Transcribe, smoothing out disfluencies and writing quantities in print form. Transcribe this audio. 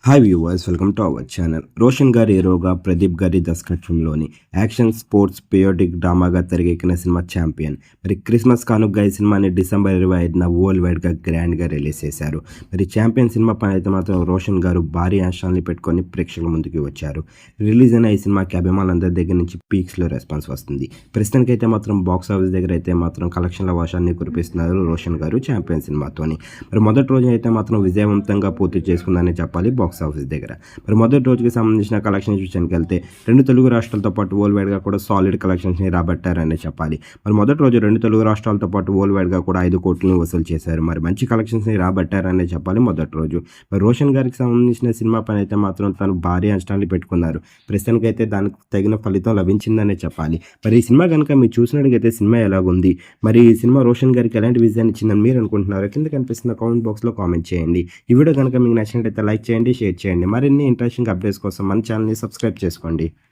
Hi viewers, welcome to our channel. Roshan గారి హీరోగా ప్రదీప్ గారి దర్శకత్వంలోని యాక్షన్ స్పోర్ట్స్ పియోటిక్ డ్రామాగా తెరకెక్కిన సినిమా ఛాంపియన్. మరి క్రిస్మస్ కానుకగా ఈ సినిమాని డిసెంబర్ 25న వరల్డ్ వైడ్గా గ్రాండ్గా రిలీజ్ చేశారు. మరి ఛాంపియన్ సినిమా పని అయితే మాత్రం రోషన్ గారు భారీ అంశాలని పెట్టుకొని ప్రేక్షకుల ముందుకు వచ్చారు. రిలీజ్ అయిన ఈ సినిమాకి అభిమానులందరి దగ్గర నుంచి పీక్స్లో రెస్పాన్స్ వస్తుంది. ప్రస్తుతానికైతే మాత్రం బాక్స్ ఆఫీస్ దగ్గర అయితే మాత్రం కలెక్షన్ల వర్షాన్ని కురిపిస్తున్నారు రోషన్ గారు ఛాంపియన్ సినిమాతోని. మరి మొదటి రోజు అయితే మాత్రం విజయవంతంగా పూర్తి చేసుకుందని చెప్పాలి బాక్స్ ఆఫీస్ దగ్గర. మరి మొదటి రోజుకి సంబంధించిన కలెక్షన్ విషయానికి వెళ్తే 2 తెలుగు రాష్ట్రాలతో పాటు వరల్డ్ వైడ్గా కూడా సాలిడ్ కలెక్షన్స్ని రాబట్టారని చెప్పాలి. మరి మొదటి రోజు 2 తెలుగు రాష్ట్రాలతో పాటు వరల్డ్ వైడ్గా కూడా 5 కోట్లను వసూలు చేశారు. మరి మంచి కలెక్షన్స్ని రాబట్టారని చెప్పాలి మొదటి రోజు. మరి రోషన్ గారికి సంబంధించిన సినిమా పని అయితే మాత్రం తను భారీ అంచనాలు పెట్టుకున్నారు. ప్రస్తుతానికైతే దానికి తగిన ఫలితం లభించిందనే చెప్పాలి. మరి ఈ సినిమా కనుక మీరు చూసినట్టుగైతే సినిమా ఎలాగుంది, మరి ఈ సినిమా రోషన్ గారికి ఎలాంటి విజయాన్ని ఇచ్చిందని మీరు అనుకుంటున్నారు? కింద కనిపిస్తున్న కామెంట్ బాక్స్లో కామెంట్ చేయండి. ఈ వీడియో కనుక మీకు నచ్చినట్లయితే లైక్ చేయండి, షేర్ చేయండి. మరిన్ని ఇంట్రెస్టింగ్ అప్డేట్స్ కోసం మన ఛానల్ని సబ్స్క్రైబ్ చేసుకోండి.